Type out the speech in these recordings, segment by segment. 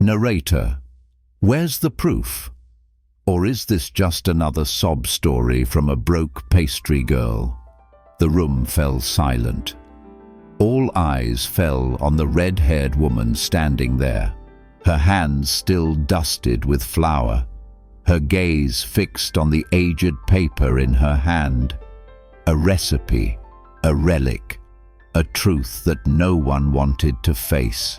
Narrator: where's the proof? Or is this just another sob story from a broke pastry girl? The room fell silent. All eyes fell on the red-haired woman standing there, her hands still dusted with flour, her gaze fixed on the aged paper in her hand. A recipe, a relic, a truth that no one wanted to face.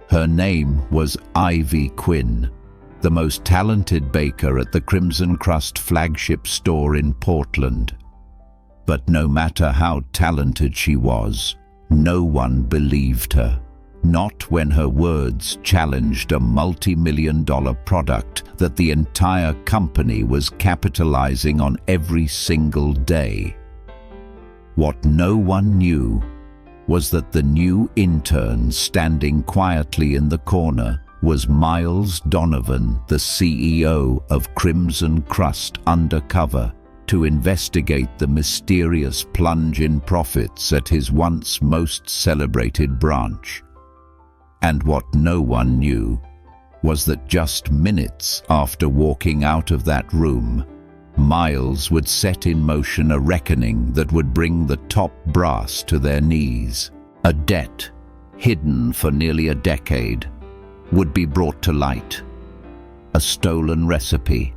Her name was Ivy Quinn, the most talented baker at the Crimson Crust flagship store in Portland. But no matter how talented she was, no one believed her. Not when her words challenged a multi-million-dollar product that the entire company was capitalizing on every single day. What no one knew was that the new intern standing quietly in the corner was Miles Donovan, the CEO of Crimson Crust Undercover, to investigate the mysterious plunge in profits at his once most celebrated branch. And what no one knew was that just minutes after walking out of that room, Miles would set in motion a reckoning that would bring the top brass to their knees. A debt, hidden for nearly a decade, would be brought to light. A stolen recipe,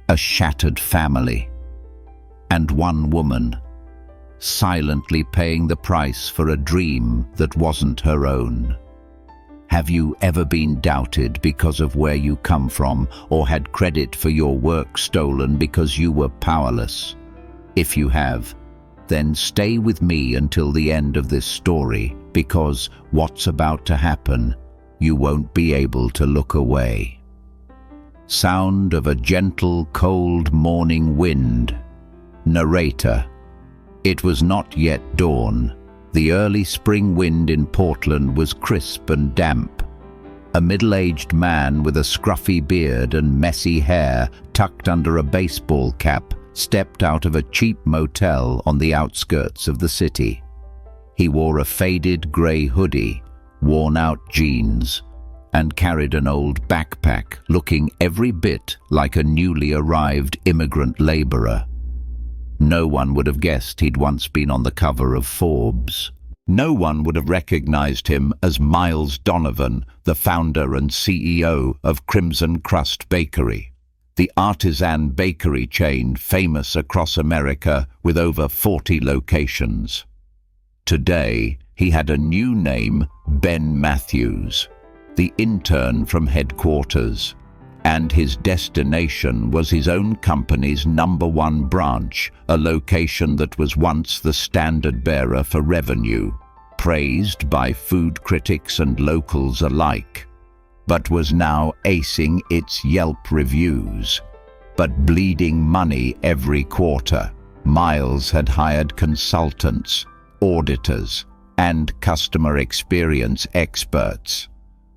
a shattered family, and one woman, silently paying the price for a dream that wasn't her own. Have you ever been doubted because of where you come from, or had credit for your work stolen because you were powerless? If you have, then stay with me until the end of this story, because what's about to happen, you won't be able to look away. Sound of a gentle, cold morning wind. Narrator: it was not yet dawn. The early spring wind in Portland was crisp and damp. A middle-aged man with a scruffy beard and messy hair tucked under a baseball cap stepped out of a cheap motel on the outskirts of the city. He wore a faded grey hoodie, worn-out jeans, and carried an old backpack looking every bit like a newly arrived immigrant laborer. No one would have guessed he'd once been on the cover of Forbes. No one would have recognized him as Miles Donovan, the founder and CEO of Crimson Crust Bakery, the artisan bakery chain famous across America with over 40 locations. Today, he had a new name, Ben Matthews, the intern from headquarters, and his destination was his own company's #1 branch, a location that was once the standard-bearer for revenue, praised by food critics and locals alike, but was now acing its Yelp reviews, but bleeding money every quarter. Miles had hired consultants, auditors, and customer experience experts,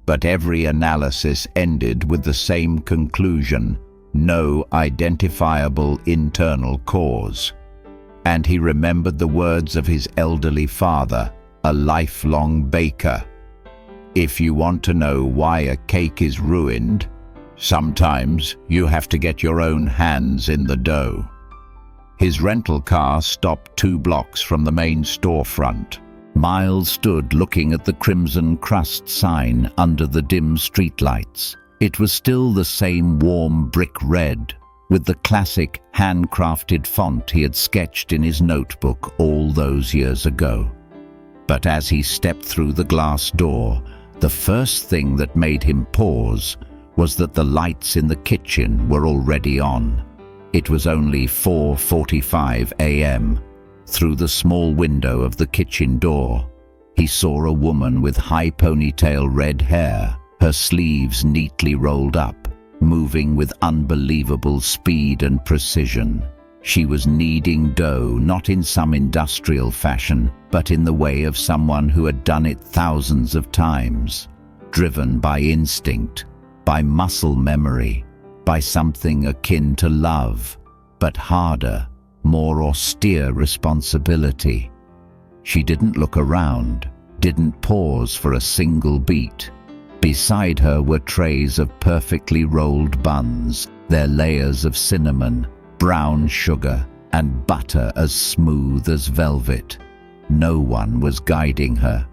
but every analysis ended with the same conclusion: no identifiable internal cause. And he remembered the words of his elderly father, a lifelong baker. If you want to know why a cake is ruined, sometimes you have to get your own hands in the dough. His rental car stopped 2 blocks from the main storefront. Miles stood looking at the Crimson Crust sign under the dim streetlights. It was still the same warm brick red, with the classic handcrafted font he had sketched in his notebook all those years ago. But as he stepped through the glass door, the first thing that made him pause was that the lights in the kitchen were already on. It was only 4:45 a.m. Through the small window of the kitchen door, he saw a woman with high ponytail red hair, her sleeves neatly rolled up, moving with unbelievable speed and precision. She was kneading dough, not in some industrial fashion, but in the way of someone who had done it thousands of times, driven by instinct, by muscle memory, by something akin to love, but harder, more austere responsibility. She didn't look around, didn't pause for a single beat, Beside her were trays of perfectly rolled buns, their layers of cinnamon, brown sugar, and butter as smooth as velvet. No one was guiding her.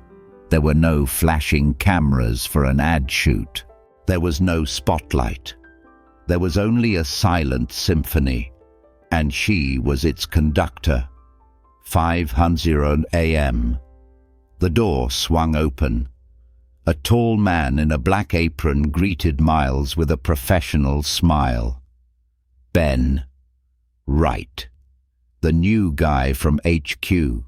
There were no flashing cameras for an ad shoot. There was no spotlight. There was only a silent symphony, and she was its conductor. 5:00 a.m. The door swung open. A tall man in a black apron greeted Miles with a professional smile. Ben. Right. The new guy from HQ.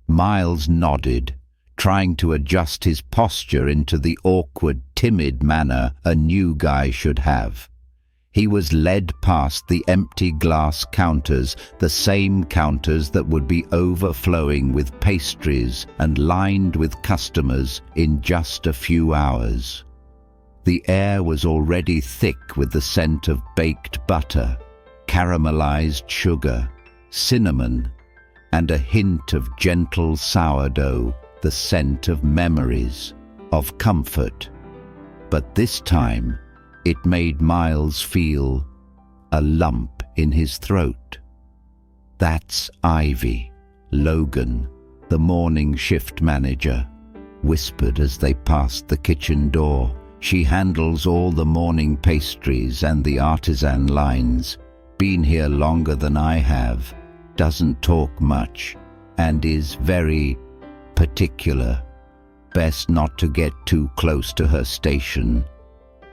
Miles nodded, trying to adjust his posture into the awkward, timid manner a new guy should have. He was led past the empty glass counters, the same counters that would be overflowing with pastries and lined with customers in just a few hours. The air was already thick with the scent of baked butter, caramelized sugar, cinnamon, and a hint of gentle sourdough, the scent of memories, of comfort. But this time, it made Miles feel a lump in his throat. That's Ivy, Logan, the morning shift manager, whispered as they passed the kitchen door. She handles all the morning pastries and the artisan lines. Been here longer than I have, doesn't talk much, and is very particular. Best not to get too close to her station.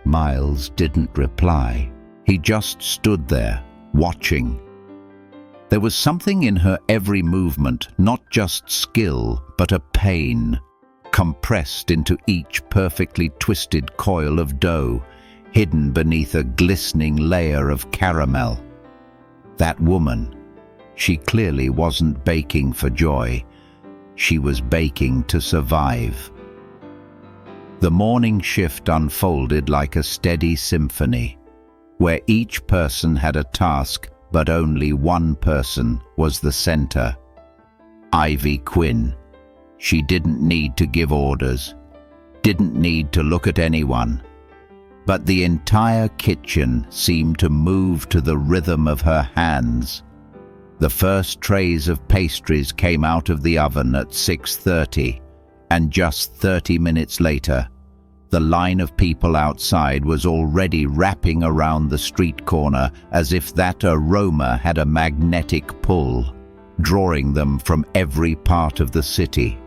Miles didn't reply. He just stood there, watching. There was something in her every movement, not just skill, but a pain, compressed into each perfectly twisted coil of dough, hidden beneath a glistening layer of caramel. That woman, she clearly wasn't baking for joy. She was baking to survive. The morning shift unfolded like a steady symphony, where each person had a task, but only one person was the center. Ivy Quinn. She didn't need to give orders, didn't need to look at anyone. But the entire kitchen seemed to move to the rhythm of her hands. The first trays of pastries came out of the oven at 6:30, and just 30 minutes later, the line of people outside was already wrapping around the street corner as if that aroma had a magnetic pull, drawing them from every part of the city.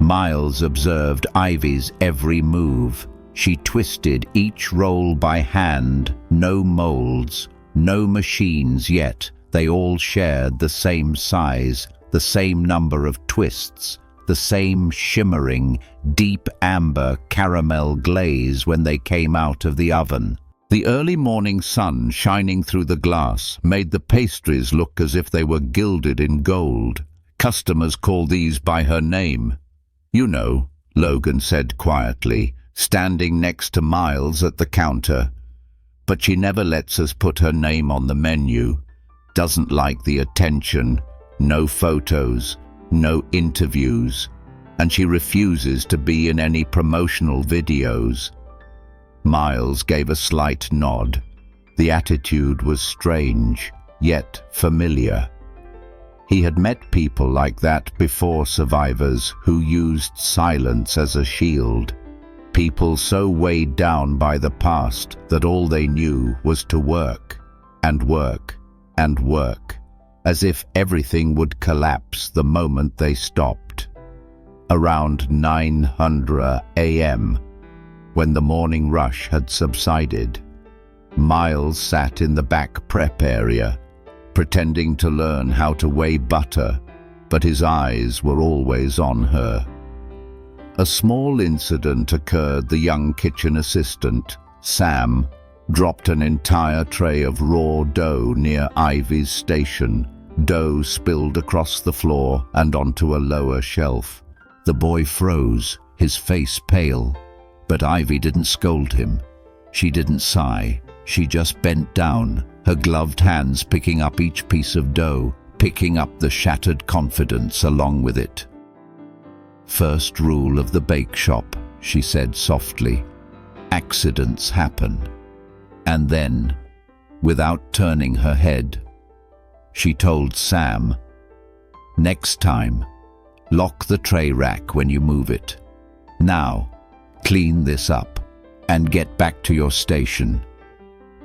Miles observed Ivy's every move. She twisted each roll by hand, no molds, no machines yet. They all shared the same size, the same number of twists, the same shimmering, deep amber caramel glaze when they came out of the oven. The early morning sun shining through the glass made the pastries look as if they were gilded in gold. Customers call these by her name. You know, Logan said quietly, standing next to Miles at the counter. But she never lets us put her name on the menu. Doesn't like the attention, no photos, no interviews, and she refuses to be in any promotional videos. Miles gave a slight nod. The attitude was strange, yet familiar. He had met people like that before, survivors who used silence as a shield. People so weighed down by the past that all they knew was to work, and work, and work, as if everything would collapse the moment they stopped. Around 9:00 a.m., when the morning rush had subsided, Miles sat in the back prep area, pretending to learn how to weigh butter, but his eyes were always on her. A small incident occurred. The young kitchen assistant, Sam, dropped an entire tray of raw dough near Ivy's station. Dough spilled across the floor and onto a lower shelf. The boy froze, his face pale, but Ivy didn't scold him. She didn't sigh. She just bent down, her gloved hands picking up each piece of dough, picking up the shattered confidence along with it. "First rule of the bake shop," she said softly. Accidents happen. And then, without turning her head, she told Sam, "Next time, lock the tray rack when you move it. Now, clean this up and get back to your station."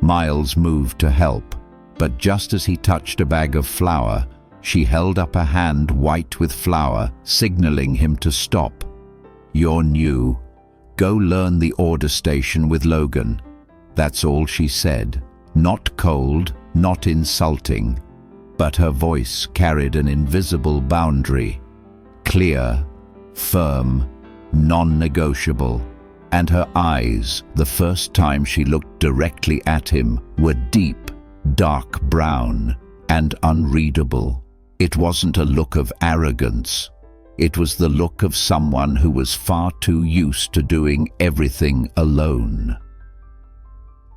Miles moved to help, but just as he touched a bag of flour, she held up a hand white with flour, signaling him to stop. "You're new. Go learn the order station with Logan." That's all she said. Not cold, not insulting, but her voice carried an invisible boundary. Clear, firm, non-negotiable. And her eyes, the first time she looked directly at him, were deep, dark brown, and unreadable. It wasn't a look of arrogance. It was the look of someone who was far too used to doing everything alone.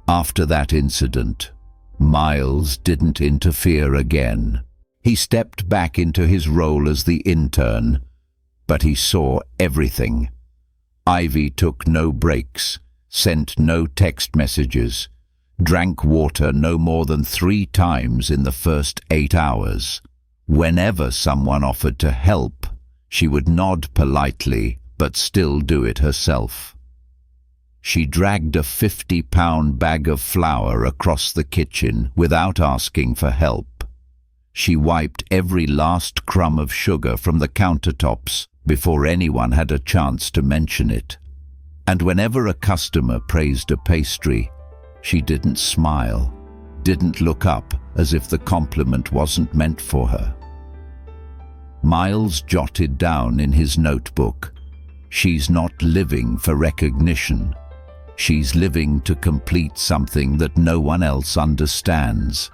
After that incident, Miles didn't interfere again. He stepped back into his role as the intern, but he saw everything. Ivy took no breaks, sent no text messages, drank water no more than 3 times in the first 8 hours. Whenever someone offered to help, she would nod politely, but still do it herself. She dragged a 50-pound bag of flour across the kitchen without asking for help. She wiped every last crumb of sugar from the countertops before anyone had a chance to mention it. And whenever a customer praised a pastry, she didn't smile, didn't look up as if the compliment wasn't meant for her. Miles jotted down in his notebook, "She's not living for recognition. She's living to complete something that no one else understands."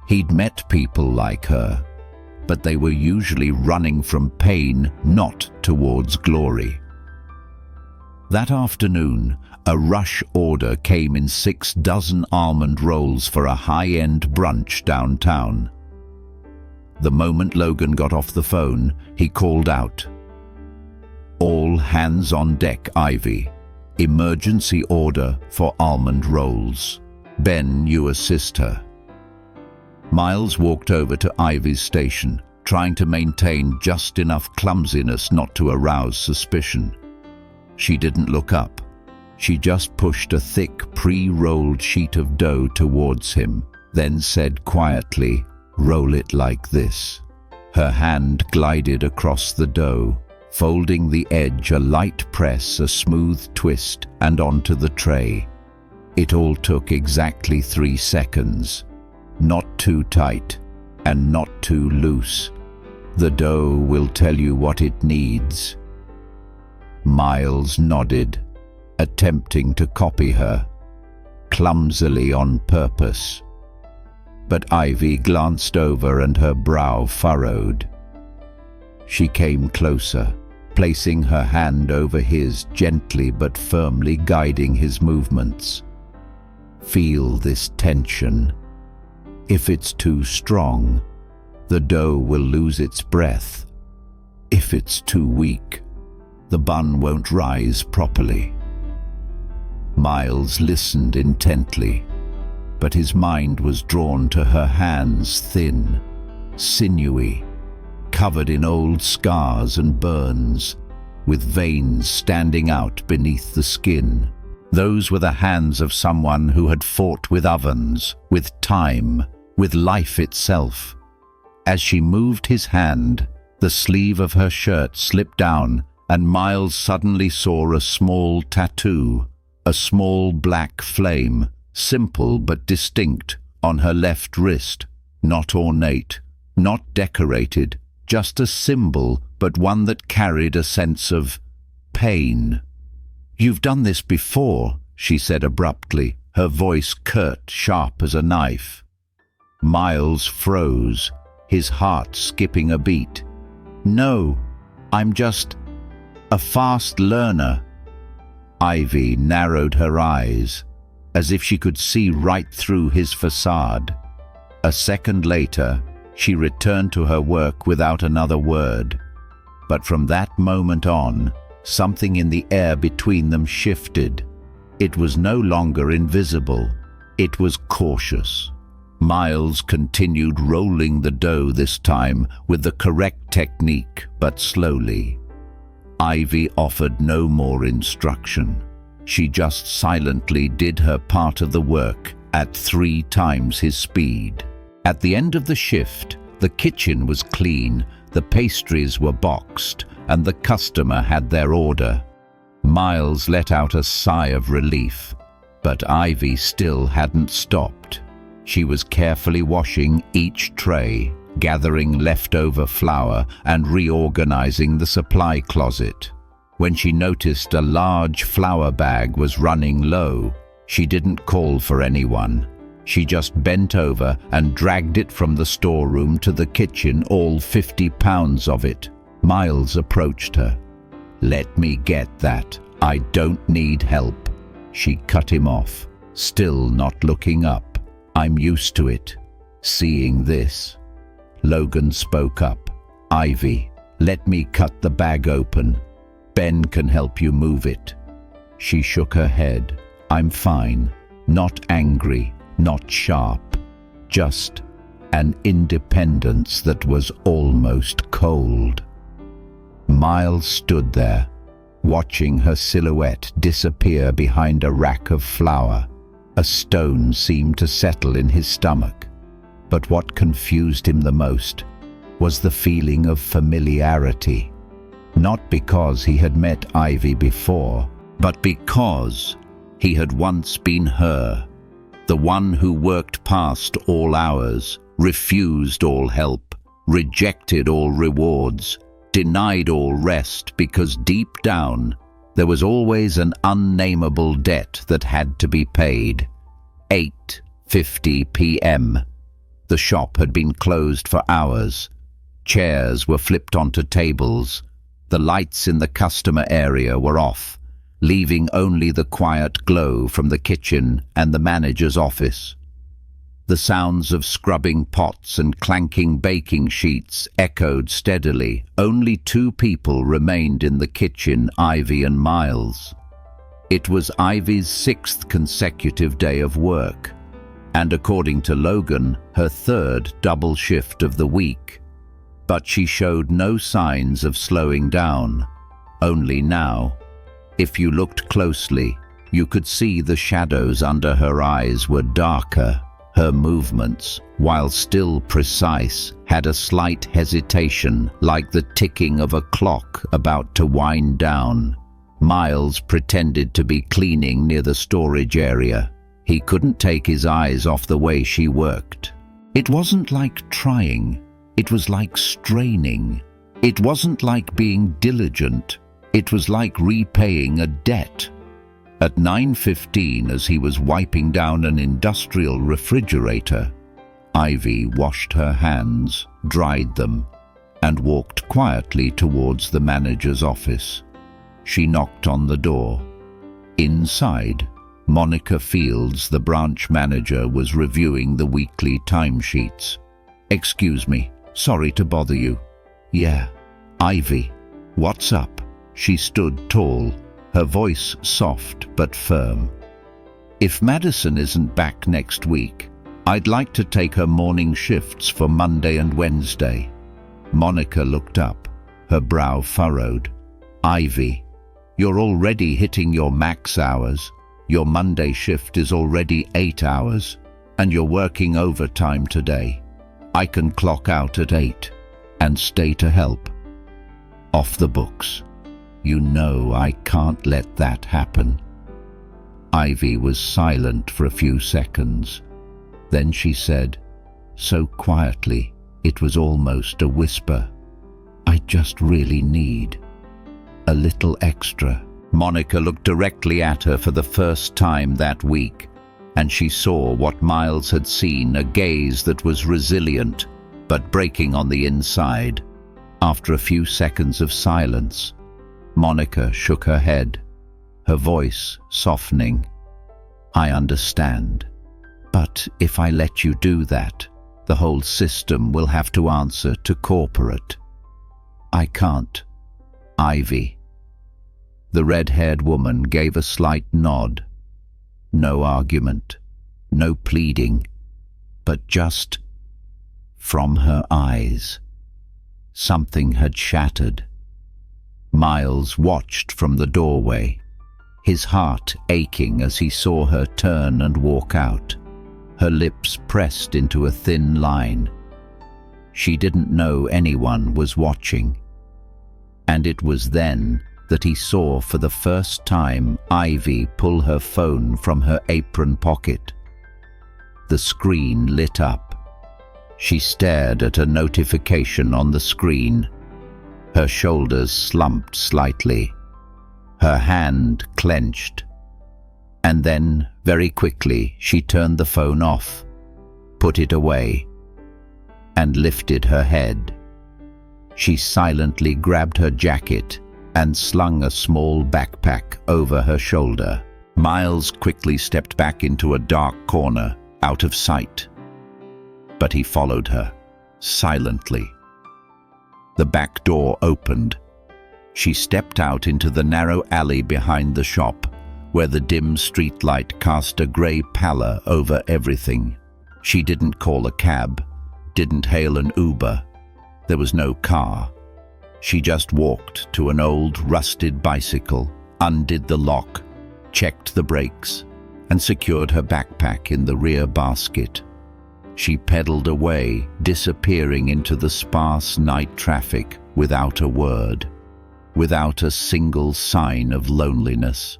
He'd met people like her, but they were usually running from pain, not towards glory. That afternoon, a rush order came in 6 dozen almond rolls for a high-end brunch downtown. The moment Logan got off the phone, he called out, "All hands on deck, Ivy. Emergency order for almond rolls. Ben, you assist her." Miles walked over to Ivy's station, trying to maintain just enough clumsiness not to arouse suspicion. She didn't look up. She just pushed a thick, pre-rolled sheet of dough towards him, then said quietly, "Roll it like this." Her hand glided across the dough, folding the edge, a light press, a smooth twist, and onto the tray. It all took exactly 3 seconds. Not too tight, and not too loose. The dough will tell you what it needs. Miles nodded, attempting to copy her, clumsily on purpose. But Ivy glanced over and her brow furrowed. She came closer, placing her hand over his, gently but firmly guiding his movements. "Feel this tension. If it's too strong, the dough will lose its breath. If it's too weak, the bun won't rise properly." Miles listened intently, but his mind was drawn to her hands, thin, sinewy, covered in old scars and burns, with veins standing out beneath the skin. Those were the hands of someone who had fought with ovens, with time, with life itself. As she moved his hand, the sleeve of her shirt slipped down, and Miles suddenly saw a small tattoo, a small black flame, simple but distinct, on her left wrist. Not ornate, not decorated, just a symbol, but one that carried a sense of pain. "You've done this before," she said abruptly, her voice curt, sharp as a knife. Miles froze, his heart skipping a beat. "No, I'm just a fast learner." Ivy narrowed her eyes, as if she could see right through his facade. A second later, she returned to her work without another word. But from that moment on, something in the air between them shifted. It was no longer invisible. It was cautious. Miles continued rolling the dough, this time with the correct technique, but slowly. Ivy offered no more instruction. She just silently did her part of the work at 3 times his speed. At the end of the shift, the kitchen was clean, the pastries were boxed, and the customer had their order. Miles let out a sigh of relief, but Ivy still hadn't stopped. She was carefully washing each tray, gathering leftover flour and reorganizing the supply closet. When she noticed a large flour bag was running low, she didn't call for anyone. She just bent over and dragged it from the storeroom to the kitchen, all 50 pounds of it. Miles approached her. "Let me get that. I don't need help." She cut him off, still not looking up. "I'm used to it, seeing this." Logan spoke up. "Ivy, let me cut the bag open. Ben can help you move it." She shook her head. "I'm fine. Not angry, not sharp. Just an independence that was almost cold." Miles stood there, watching her silhouette disappear behind a rack of flour. A stone seemed to settle in his stomach. But what confused him the most was the feeling of familiarity. Not because he had met Ivy before, but because he had once been her, the one who worked past all hours, refused all help, rejected all rewards, denied all rest, because deep down there was always an unnameable debt that had to be paid. 8:50 p.m. The shop had been closed for hours. Chairs were flipped onto tables. The lights in the customer area were off, leaving only the quiet glow from the kitchen and the manager's office. The sounds of scrubbing pots and clanking baking sheets echoed steadily. Only 2 people remained in the kitchen, Ivy and Miles. It was Ivy's 6th consecutive day of work, and according to Logan, her 3rd double shift of the week. But she showed no signs of slowing down. Only now, if you looked closely, you could see the shadows under her eyes were darker. Her movements, while still precise, had a slight hesitation, like the ticking of a clock about to wind down. Miles pretended to be cleaning near the storage area. He couldn't take his eyes off the way she worked. It wasn't like trying. It was like straining. It wasn't like being diligent. It was like repaying a debt. At 9:15, as he was wiping down an industrial refrigerator, Ivy washed her hands, dried them, and walked quietly towards the manager's office. She knocked on the door. Inside, Monica Fields, the branch manager, was reviewing the weekly timesheets. "Excuse me, sorry to bother you." "Yeah." "Ivy, what's up?" She stood tall, her voice soft but firm. "If Madison isn't back next week, I'd like to take her morning shifts for Monday and Wednesday." Monica looked up, her brow furrowed. "Ivy, you're already hitting your max hours. Your Monday shift is already 8 hours, and you're working overtime today. I can clock out at 8 and stay to help." "Off the books. You know I can't let that happen." Ivy was silent for a few seconds. Then she said, so quietly it was almost a whisper, "I just really need a little extra." Monica looked directly at her for the first time that week, and she saw what Miles had seen, a gaze that was resilient, but breaking on the inside. After a few seconds of silence, Monica shook her head, her voice softening. "I understand, but if I let you do that, the whole system will have to answer to corporate. I can't." "Ivy." The red-haired woman gave a slight nod, No argument, no pleading, but just, from her eyes, something had shattered. Miles watched from the doorway, his heart aching as he saw her turn and walk out, her lips pressed into a thin line. She didn't know anyone was watching. And it was then that he saw for the first time Ivy pull her phone from her apron pocket. The screen lit up. She stared at a notification on the screen. Her shoulders slumped slightly. Her hand clenched. And then, very quickly, she turned the phone off, put it away, and lifted her head. She silently grabbed her jacket and slung a small backpack over her shoulder. Miles quickly stepped back into a dark corner, out of sight. But he followed her, silently. The back door opened. She stepped out into the narrow alley behind the shop, where the dim streetlight cast a grey pallor over everything. She didn't call a cab, didn't hail an Uber. There was no car. She just walked to an old, rusted bicycle, undid the lock, checked the brakes, and secured her backpack in the rear basket. She pedaled away, disappearing into the sparse night traffic without a word, without a single sign of loneliness.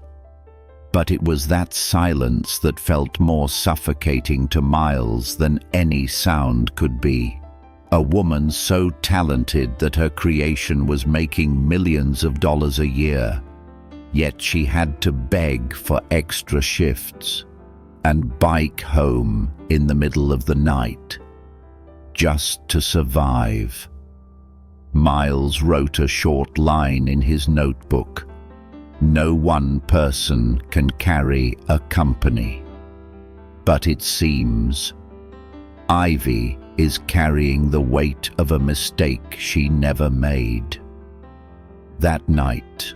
But it was that silence that felt more suffocating to Miles than any sound could be. A woman so talented that her creation was making millions of dollars a year, yet she had to beg for extra shifts and bike home in the middle of the night, just to survive. Miles wrote a short line in his notebook. No one person can carry a company. But it seems Ivy is carrying the weight of a mistake she never made. That night,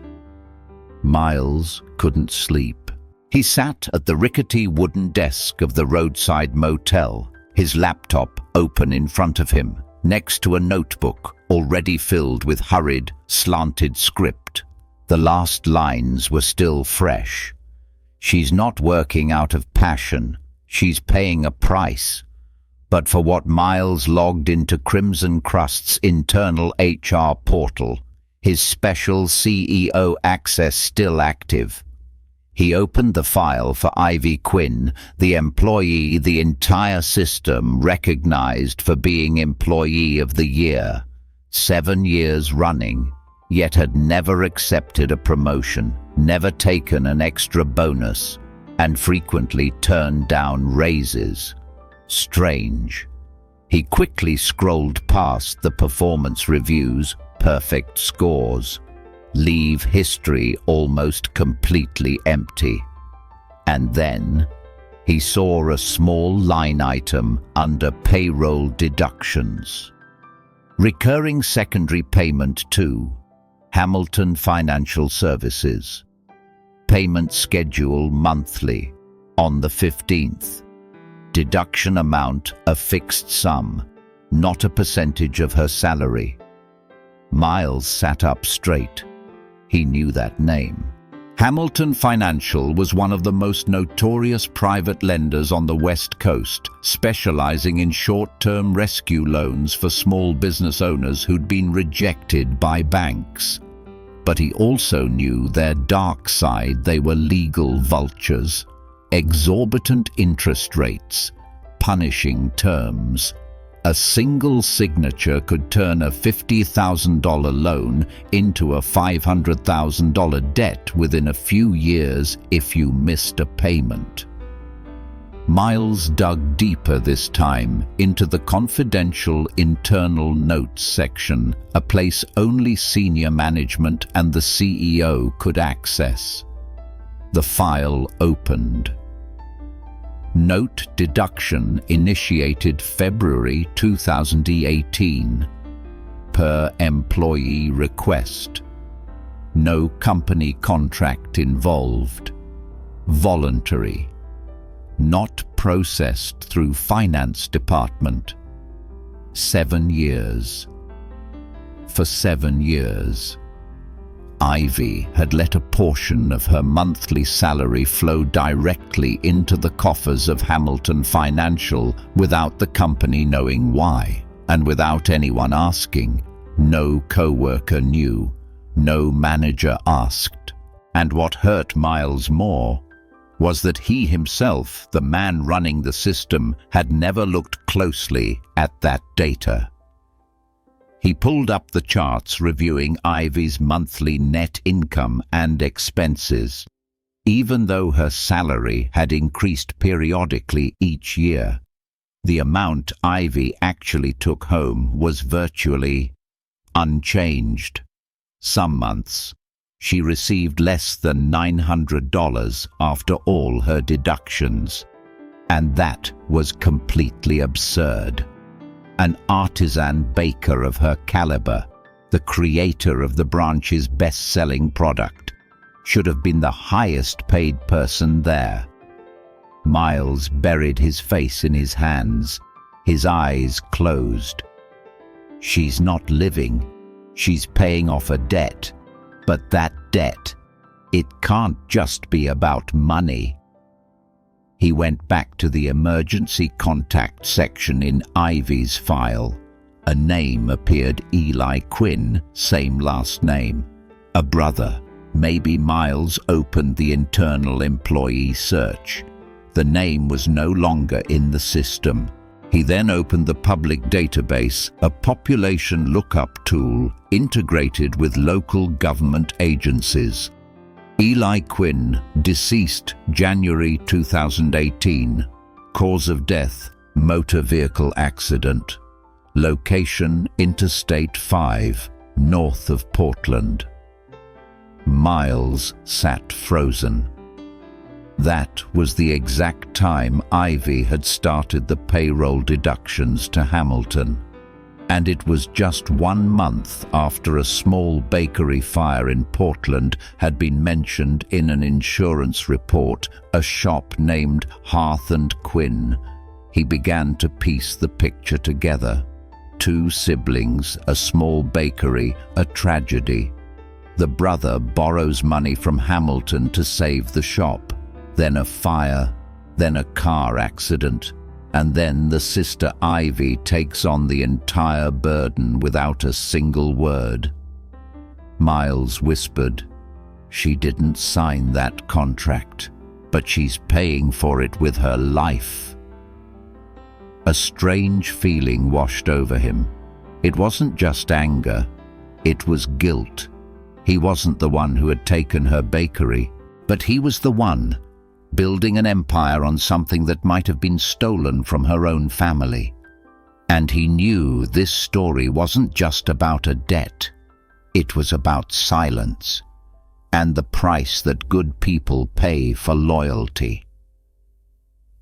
Miles couldn't sleep. He sat at the rickety wooden desk of the roadside motel, his laptop open in front of him, next to a notebook already filled with hurried, slanted script. The last lines were still fresh. She's not working out of passion. She's paying a price. But for what Miles logged into Crimson Crust's internal HR portal, his special CEO access still active. He opened the file for Ivy Quinn, the employee the entire system recognized for being Employee of the Year, 7 years running, yet had never accepted a promotion, never taken an extra bonus, and frequently turned down raises. Strange. He quickly scrolled past the performance reviews, perfect scores, leave history almost completely empty. And then he saw a small line item under payroll deductions. Recurring secondary payment to Hamilton Financial Services. Payment schedule monthly on the 15th. Deduction amount a fixed sum, not a percentage of her salary. Miles sat up straight. He knew that name. Hamilton Financial was one of the most notorious private lenders on the West Coast, specializing in short-term rescue loans for small business owners who'd been rejected by banks. But he also knew their dark side. They were legal vultures. Exorbitant interest rates, punishing terms. A single signature could turn a $50,000 loan into a $500,000 debt within a few years if you missed a payment. Miles dug deeper this time into the confidential internal notes section, a place only senior management and the CEO could access. The file opened. Note deduction initiated February 2018. Per employee request. No company contract involved. Voluntary. not processed through finance department. 7 years. For 7 years, Ivy had let a portion of her monthly salary flow directly into the coffers of Hamilton Financial without the company knowing why, and without anyone asking. No co-worker knew, no manager asked. And what hurt Miles more was that he himself, the man running the system, had never looked closely at that data. He pulled up the charts reviewing Ivy's monthly net income and expenses. Even though her salary had increased periodically each year, the amount Ivy actually took home was virtually unchanged. Some months, she received less than $900 after all her deductions, and that was completely absurd. An artisan baker of her caliber, the creator of the branch's best-selling product, should have been the highest-paid person there. Miles buried his face in his hands, his eyes closed. She's not living, she's paying off a debt. But that debt, it can't just be about money. He went back to the emergency contact section in Ivy's file. A name appeared: Eli Quinn, same last name. A brother. Maybe Miles opened the internal employee search. The name was no longer in the system. He then opened the public database, a population lookup tool integrated with local government agencies. Eli Quinn, deceased January 2018. Cause of death, motor vehicle accident. Location, Interstate 5, north of Portland. Miles sat frozen. That was the exact time Ivy had started the payroll deductions to Hamilton. And it was just 1 month after a small bakery fire in Portland had been mentioned in an insurance report, a shop named Hearth and Quinn. He began to piece the picture together. 2 siblings, a small bakery, a tragedy. The brother borrows money from Hamilton to save the shop. Then a fire, then a car accident, and then the sister Ivy takes on the entire burden without a single word. Miles whispered, "She didn't sign that contract, but she's paying for it with her life." A strange feeling washed over him. It wasn't just anger, it was guilt. He wasn't the one who had taken her bakery, but he was the one building an empire on something that might have been stolen from her own family. And he knew this story wasn't just about a debt. It was about silence, and the price that good people pay for loyalty.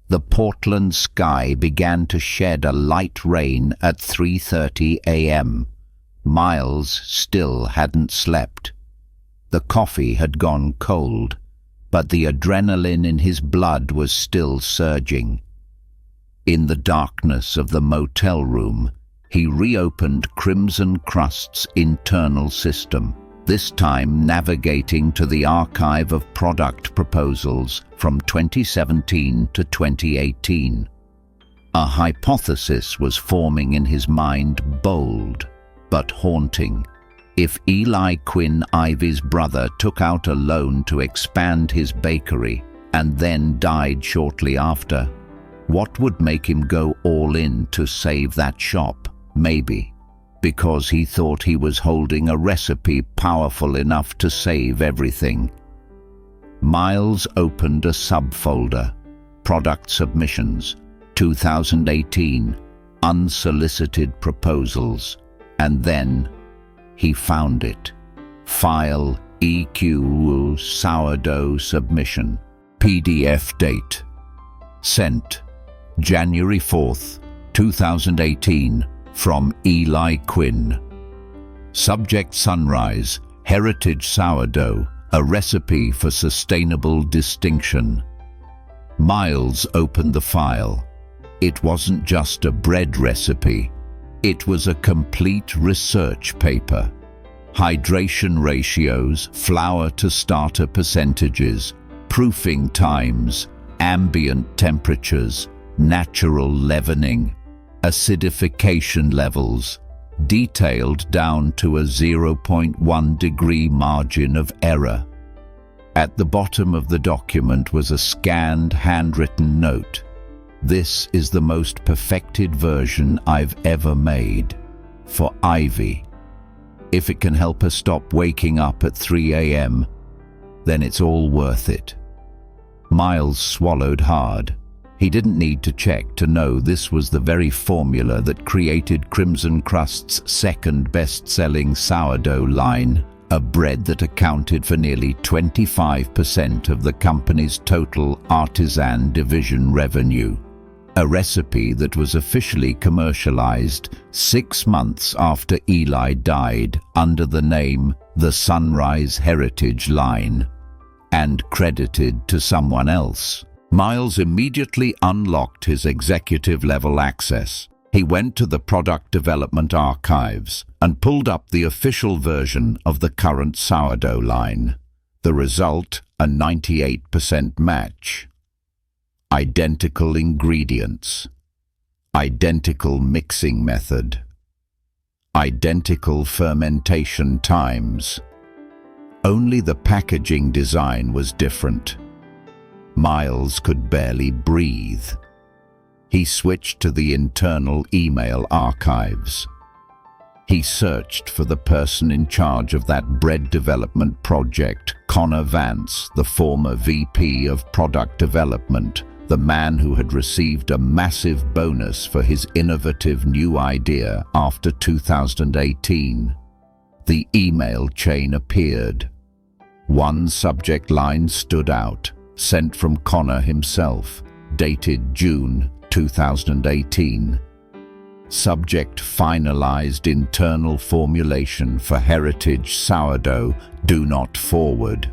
The Portland sky began to shed a light rain at 3:30 a.m. Miles still hadn't slept. The coffee had gone cold, but the adrenaline in his blood was still surging. In the darkness of the motel room, he reopened Crimson Crust's internal system, this time navigating to the archive of product proposals from 2017 to 2018. A hypothesis was forming in his mind, bold but haunting. If Eli Quinn, Ivy's brother, took out a loan to expand his bakery and then died shortly after, what would make him go all in to save that shop? Maybe because he thought he was holding a recipe powerful enough to save everything. Miles opened a subfolder, Product Submissions, 2018, Unsolicited Proposals, and then he found it. File EQ Sourdough Submission. PDF date. Sent January 4th, 2018 from Eli Quinn. Subject: Sunrise, Heritage Sourdough, a recipe for sustainable distinction. Miles opened the file. It wasn't just a bread recipe. It was a complete research paper. Hydration ratios, flour to starter percentages, proofing times, ambient temperatures, natural leavening, acidification levels, detailed down to a 0.1 degree margin of error. At the bottom of the document was a scanned, handwritten note. "This is the most perfected version I've ever made. For Ivy. If it can help her stop waking up at 3 a.m., then it's all worth it." Miles swallowed hard. He didn't need to check to know this was the very formula that created Crimson Crust's second best-selling sourdough line, a bread that accounted for nearly 25% of the company's total artisan division revenue. A recipe that was officially commercialized 6 months after Eli died under the name the Sunrise Heritage Line, and credited to someone else. Miles immediately unlocked his executive-level access. He went to the product development archives and pulled up the official version of the current sourdough line. The result, a 98% match. Identical ingredients. Identical mixing method. Identical fermentation times. Only the packaging design was different. Miles could barely breathe. He switched to the internal email archives. He searched for the person in charge of that bread development project, Connor Vance, the former VP of Product Development, the man who had received a massive bonus for his innovative new idea after 2018. The email chain appeared. One subject line stood out, sent from Connor himself, dated June 2018. Subject: finalized internal formulation for heritage sourdough, do not forward.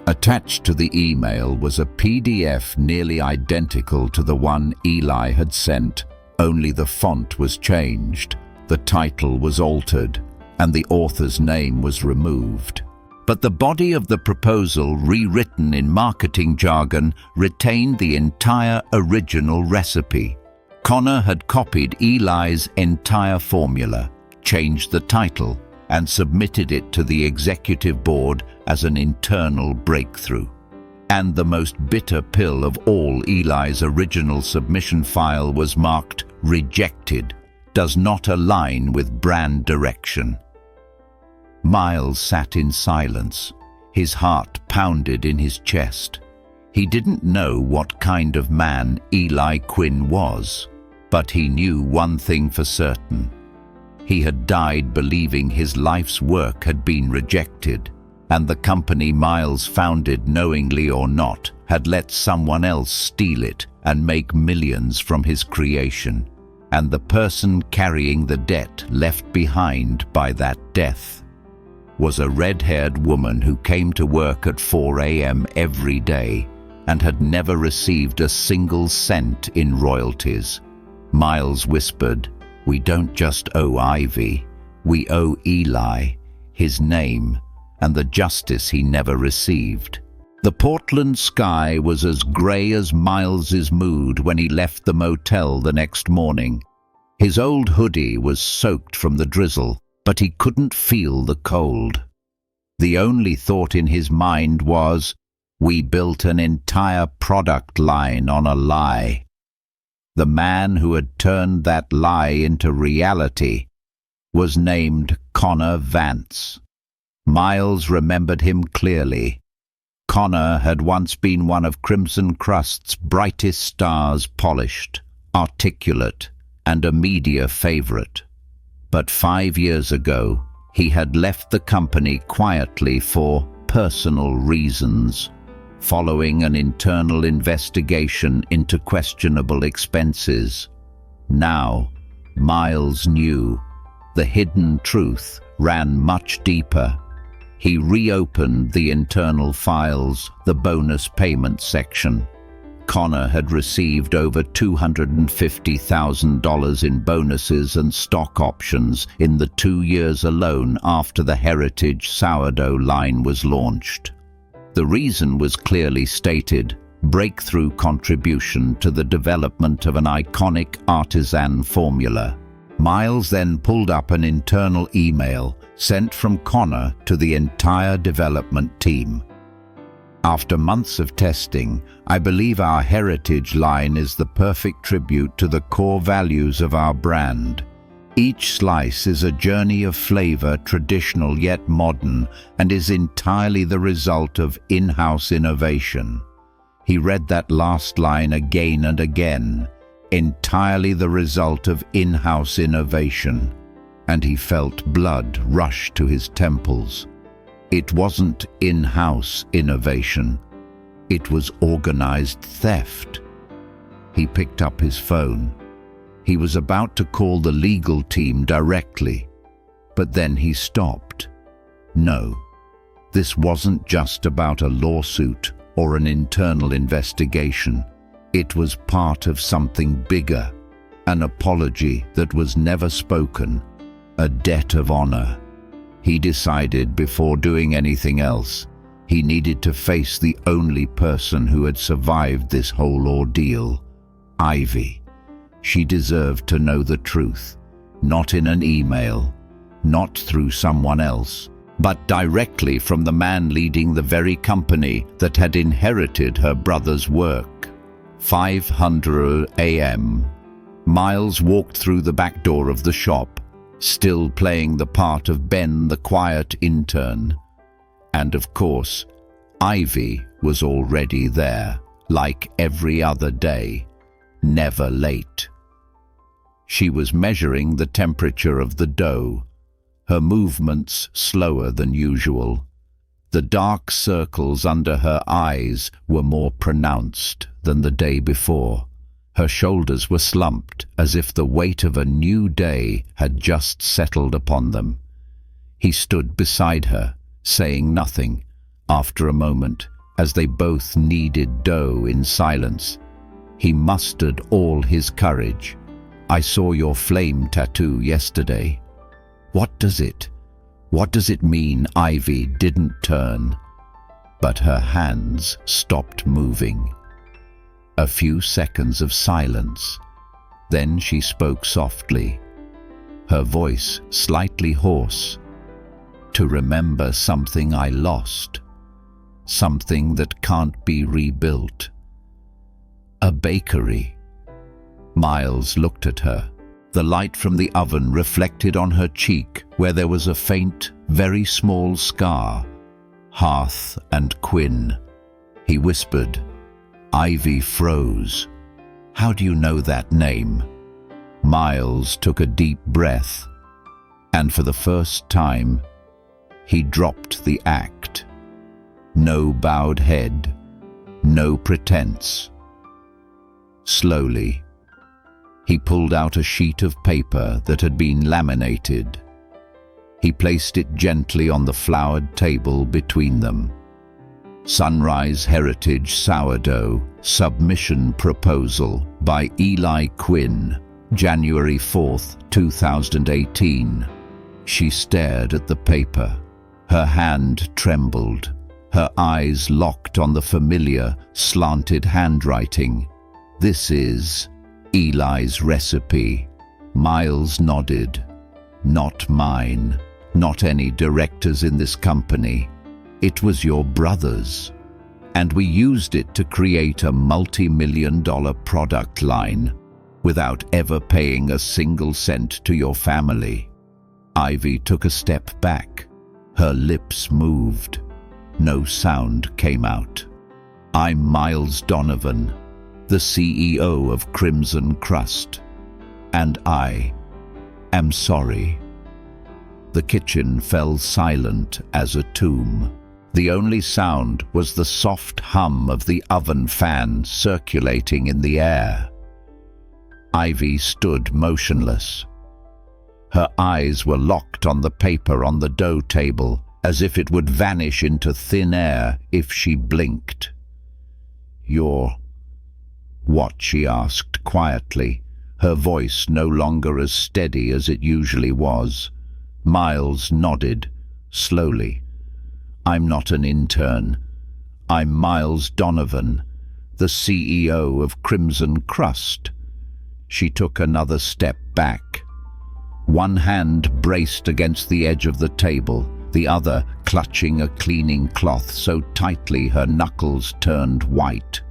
Attached to the email was a PDF nearly identical to the one Eli had sent, only the font was changed, the title was altered, and the author's name was removed. But the body of the proposal, rewritten in marketing jargon, retained the entire original recipe. Connor had copied Eli's entire formula, changed the title, and submitted it to the executive board as an internal breakthrough. And the most bitter pill of all, Eli's original submission file was marked "rejected, does not align with brand direction." Miles sat in silence. His heart pounded in his chest. He didn't know what kind of man Eli Quinn was, but he knew one thing for certain. He had died believing his life's work had been rejected, and the company Miles founded, knowingly or not, had let someone else steal it and make millions from his creation. And the person carrying the debt left behind by that death was a red-haired woman who came to work at 4 a.m. every day and had never received a single cent in royalties. Miles whispered, "We don't just owe Ivy, we owe Eli, his name, and the justice he never received." The Portland sky was as grey as Miles's mood when he left the motel the next morning. His old hoodie was soaked from the drizzle, but he couldn't feel the cold. The only thought in his mind was, "We built an entire product line on a lie." The man who had turned that lie into reality was named Connor Vance. Miles remembered him clearly. Connor had once been one of Crimson Crust's brightest stars, polished, articulate, and a media favorite. But 5 years ago, he had left the company quietly for personal reasons, following an internal investigation into questionable expenses. Now, Miles knew the hidden truth ran much deeper. He reopened the internal files, the bonus payment section. Connor had received over $250,000 in bonuses and stock options in the 2 years alone after the Heritage sourdough line was launched. The reason was clearly stated: breakthrough contribution to the development of an iconic artisan formula. Miles then pulled up an internal email sent from Connor to the entire development team. After months of testing, I believe our Heritage line is the perfect tribute to the core values of our brand. Each slice is a journey of flavor, traditional yet modern, and is entirely the result of in-house innovation. He read that last line again and again, entirely the result of in-house innovation, and he felt blood rush to his temples. It wasn't in-house innovation. It was organized theft. He picked up his phone. He was about to call the legal team directly, but then he stopped. No, this wasn't just about a lawsuit or an internal investigation. It was part of something bigger, an apology that was never spoken, a debt of honor. He decided before doing anything else, he needed to face the only person who had survived this whole ordeal: Ivy. She deserved to know the truth, not in an email, not through someone else, but directly from the man leading the very company that had inherited her brother's work. 5:00 a.m. Miles walked through the back door of the shop, still playing the part of Ben, the quiet intern. And of course, Ivy was already there, like every other day, never late. She was measuring the temperature of the dough, her movements slower than usual. The dark circles under her eyes were more pronounced than the day before. Her shoulders were slumped, as if the weight of a new day had just settled upon them. He stood beside her, saying nothing. After a moment, as they both kneaded dough in silence, he mustered all his courage. "I saw your flame tattoo yesterday." What does it mean Ivy didn't turn? But her hands stopped moving. A few seconds of silence. Then she spoke softly, her voice slightly hoarse. "To remember something I lost. Something that can't be rebuilt. A bakery." Miles looked at her. The light from the oven reflected on her cheek where there was a faint, very small scar. Hearth and Quinn. He whispered. Ivy froze. "How do you know that name?" Miles took a deep breath, and for the first time, he dropped the act. No bowed head, no pretense. Slowly, he pulled out a sheet of paper that had been laminated. He placed it gently on the flowered table between them. Sunrise Heritage Sourdough Submission Proposal by Eli Quinn, January 4th, 2018. She stared at the paper. Her hand trembled. Her eyes locked on the familiar, slanted handwriting. "This is Eli's recipe." Miles nodded. "Not mine. Not any directors in this company. It was your brother's. And we used it to create a multi-million-dollar product line without ever paying a single cent to your family." Ivy took a step back. Her lips moved. No sound came out. "I'm Miles Donovan, the CEO of Crimson Crust, and I am sorry." The kitchen fell silent as a tomb. The only sound was the soft hum of the oven fan circulating in the air. Ivy stood motionless. Her eyes were locked on the paper on the dough table, as if it would vanish into thin air if she blinked. "What?" she asked quietly, her voice no longer as steady as it usually was. Miles nodded, slowly. "I'm not an intern. I'm Miles Donovan, the CEO of Crimson Crust." She took another step back. One hand braced against the edge of the table, the other clutching a cleaning cloth so tightly her knuckles turned white.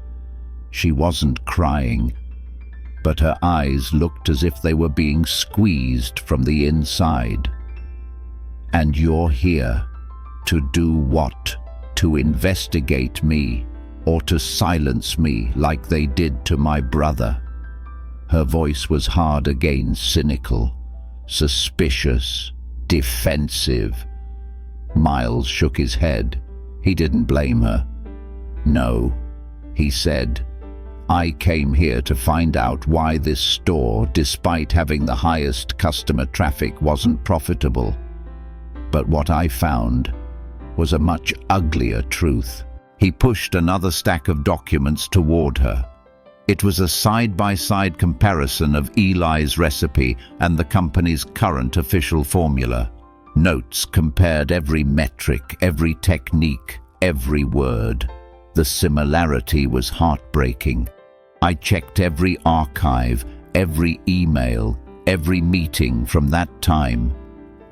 She wasn't crying, but her eyes looked as if they were being squeezed from the inside. "And you're here to do what? To investigate me, or to silence me like they did to my brother?" Her voice was hard again, cynical, suspicious, defensive. Miles shook his head. He didn't blame her. "No," he said. "I came here to find out why this store, despite having the highest customer traffic, wasn't profitable. But what I found was a much uglier truth." He pushed another stack of documents toward her. It was a side-by-side comparison of Eli's recipe and the company's current official formula. Notes compared every metric, every technique, every word. The similarity was heartbreaking. "I checked every archive, every email, every meeting from that time.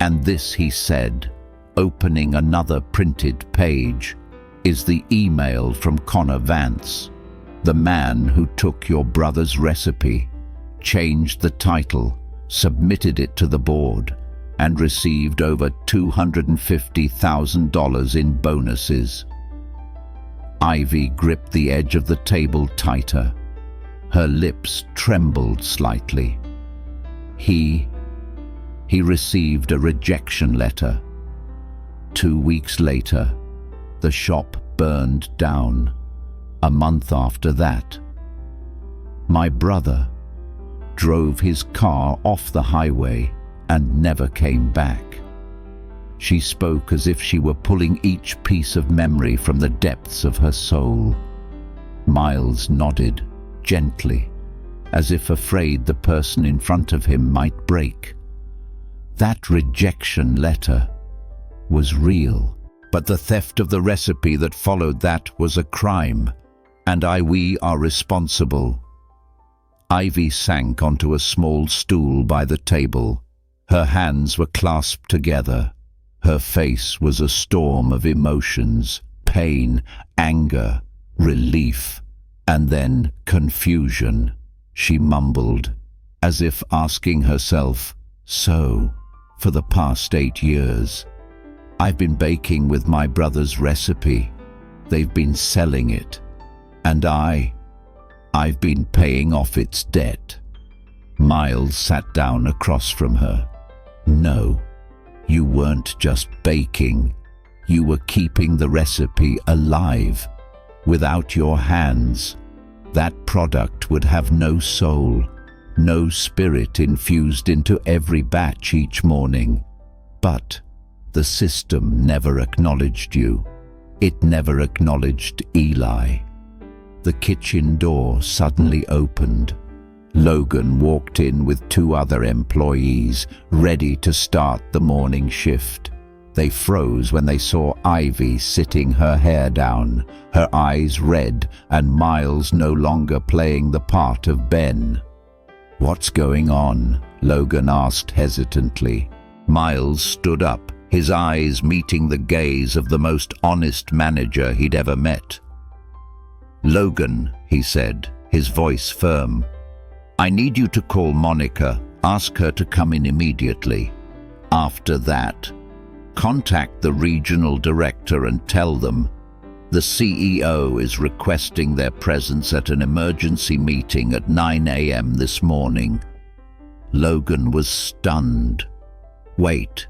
And this," he said, opening another printed page, "is the email from Connor Vance, the man who took your brother's recipe, changed the title, submitted it to the board, and received over $250,000 in bonuses." Ivy gripped the edge of the table tighter. Her lips trembled slightly. He received a rejection letter. 2 weeks later, the shop burned down. A month after that, my brother drove his car off the highway and never came back. She spoke as if she were pulling each piece of memory from the depths of her soul. Miles nodded, gently, as if afraid the person in front of him might break. That rejection letter was real, but the theft of the recipe that followed that was a crime, and we are responsible. Ivy sank onto a small stool by the table. Her hands were clasped together. Her face was a storm of emotions, pain, anger, relief, and then confusion. She mumbled, as if asking herself, "So, for the past 8 years, I've been baking with my brother's recipe. They've been selling it. And I've been paying off its debt." Miles sat down across from her. "No, you weren't just baking. You were keeping the recipe alive. Without your hands, that product would have no soul, no spirit infused into every batch each morning. But the system never acknowledged you. It never acknowledged Eli." The kitchen door suddenly opened. Logan walked in with 2 other employees, ready to start the morning shift. They froze when they saw Ivy sitting her hair down, her eyes red, and Miles no longer playing the part of Ben. "What's going on?" Logan asked hesitantly. Miles stood up, his eyes meeting the gaze of the most honest manager he'd ever met. "Logan," he said, his voice firm, "I need you to call Monica, ask her to come in immediately. After that, contact the regional director and tell them the CEO is requesting their presence at an emergency meeting at 9 a.m. this morning." Logan was stunned. "Wait."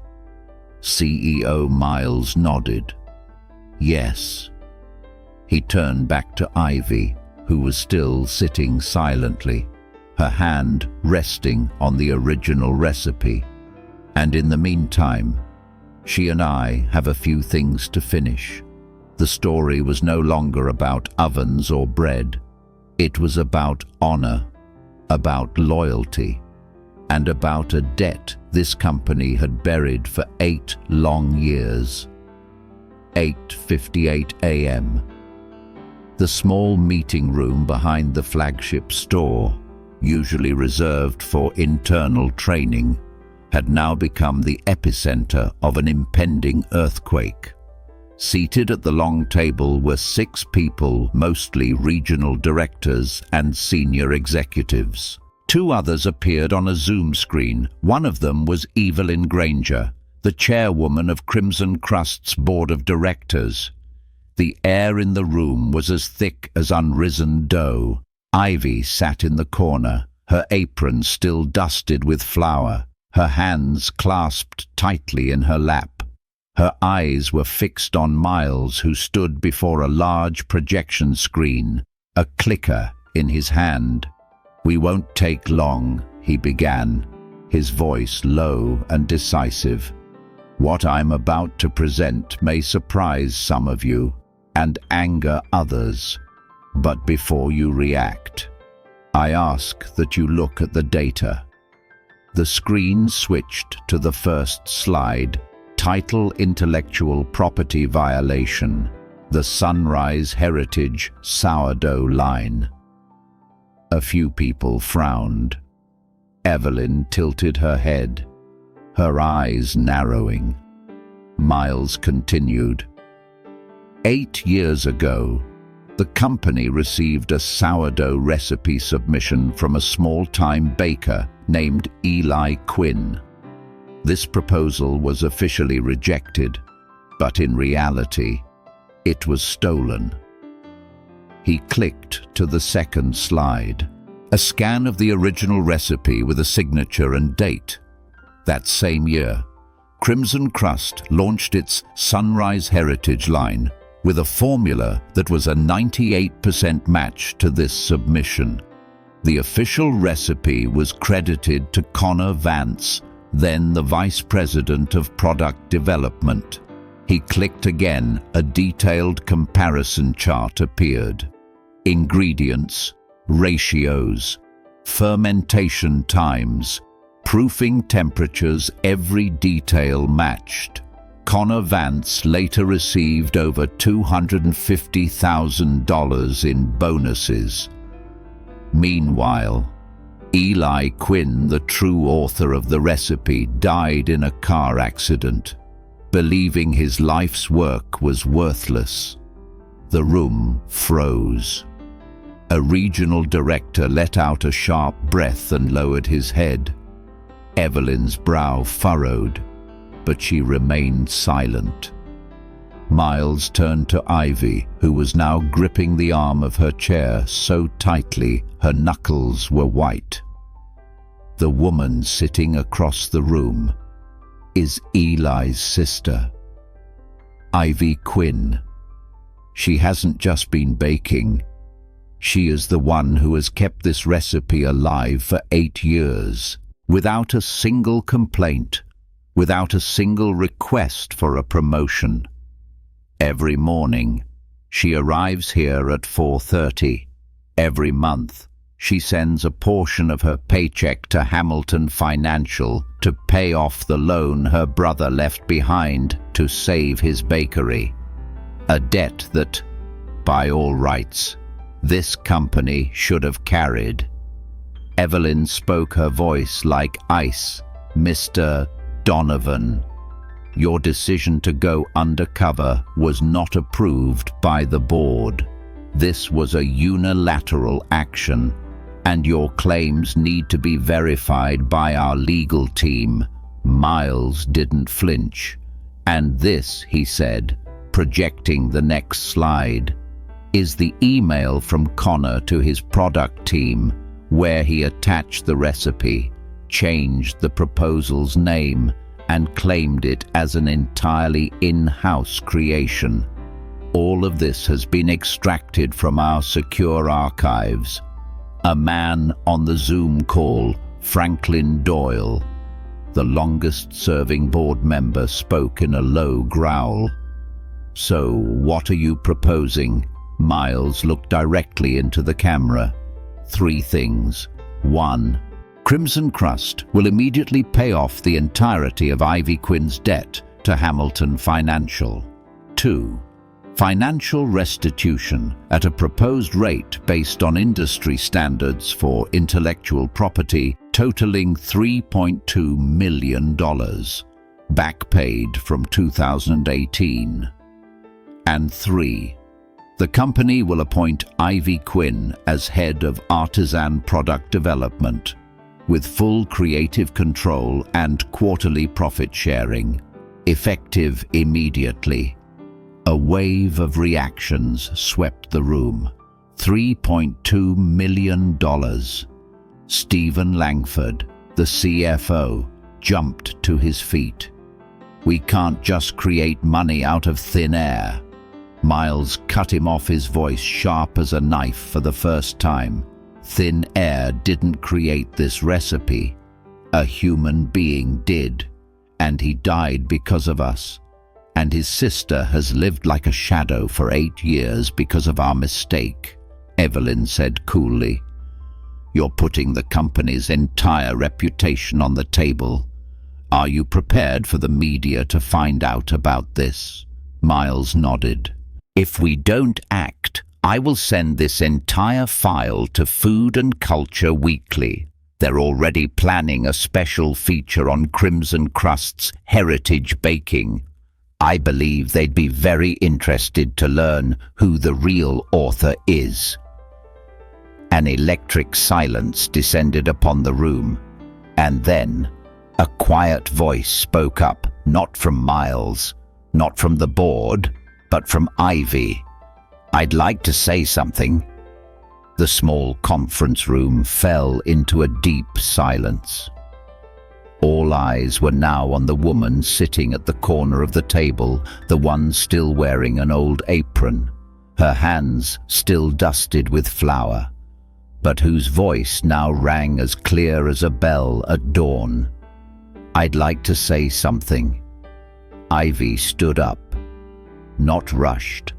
CEO Miles nodded. "Yes." He turned back to Ivy, who was still sitting silently, her hand resting on the original recipe. "And in the meantime, she and I have a few things to finish." The story was no longer about ovens or bread. It was about honor, about loyalty, and about a debt this company had buried for 8 long years. 8:58 a.m. The small meeting room behind the flagship store, usually reserved for internal training, had now become the epicenter of an impending earthquake. Seated at the long table were 6 people, mostly regional directors and senior executives. 2 others appeared on a Zoom screen. One of them was Evelyn Granger, the chairwoman of Crimson Crust's board of directors. The air in the room was as thick as unrisen dough. Ivy sat in the corner, her apron still dusted with flour, her hands clasped tightly in her lap. Her eyes were fixed on Miles, who stood before a large projection screen, a clicker in his hand. "We won't take long," he began, his voice low and decisive. "What I'm about to present may surprise some of you and anger others. But before you react, I ask that you look at the data." The screen switched to the first slide. Title: Intellectual Property Violation. The Sunrise Heritage Sourdough Line. A few people frowned. Evelyn tilted her head, her eyes narrowing. Miles continued. 8 years ago, the company received a sourdough recipe submission from a small-time baker named Eli Quinn. This proposal was officially rejected, but in reality, it was stolen. He clicked to the second slide. A scan of the original recipe with a signature and date. That same year, Crimson Crust launched its Sunrise Heritage line with a formula that was a 98% match to this submission. The official recipe was credited to Connor Vance, then the Vice President of Product Development. He clicked again. A detailed comparison chart appeared. Ingredients, ratios, fermentation times, proofing temperatures, every detail matched. Connor Vance later received over $250,000 in bonuses. Meanwhile, Eli Quinn, the true author of the recipe, died in a car accident, believing his life's work was worthless. The room froze. A regional director let out a sharp breath and lowered his head. Evelyn's brow furrowed, but she remained silent. Miles turned to Ivy, who was now gripping the arm of her chair so tightly her knuckles were white. The woman sitting across the room is Eli's sister, Ivy Quinn. She hasn't just been baking. She is the one who has kept this recipe alive for 8 years, without a single complaint, without a single request for a promotion. Every morning, she arrives here at 4:30. Every month, she sends a portion of her paycheck to Hamilton Financial to pay off the loan her brother left behind to save his bakery. A debt that, by all rights, this company should have carried. Evelyn spoke, her voice like ice. "Mr. Donovan, your decision to go undercover was not approved by the board. This was a unilateral action, and your claims need to be verified by our legal team." Miles didn't flinch. "And this," he said, projecting the next slide, "is the email from Connor to his product team, where he attached the recipe, changed the proposal's name, and claimed it as an entirely in-house creation. All of this has been extracted from our secure archives." A man on the Zoom call, Franklin Doyle, the longest-serving board member, spoke in a low growl. "So, what are you proposing?" Miles looked directly into the camera. 3 things. 1. Crimson Crust will immediately pay off the entirety of Ivy Quinn's debt to Hamilton Financial. 2. Financial restitution at a proposed rate based on industry standards for intellectual property totaling $3.2 million, back paid from 2018. And 3. The company will appoint Ivy Quinn as head of artisan product development, with full creative control and quarterly profit sharing, effective immediately. A wave of reactions swept the room. $3.2 million. Stephen Langford, the CFO, jumped to his feet. We can't just create money out of thin air. Miles cut him off, his voice sharp as a knife for the first time. Thin air didn't create this recipe. A human being did, and he died because of us. And his sister has lived like a shadow for 8 years because of our mistake, Evelyn said coolly. You're putting the company's entire reputation on the table. Are you prepared for the media to find out about this? Miles nodded. If we don't act, I will send this entire file to Food and Culture Weekly. They're already planning a special feature on Crimson Crust's heritage baking. I believe they'd be very interested to learn who the real author is. An electric silence descended upon the room, and then a quiet voice spoke up, not from Miles, not from the board, but from Ivy. I'd like to say something. The small conference room fell into a deep silence. All eyes were now on the woman sitting at the corner of the table, the one still wearing an old apron, her hands still dusted with flour, but whose voice now rang as clear as a bell at dawn. I'd like to say something. Ivy stood up. Not rushed,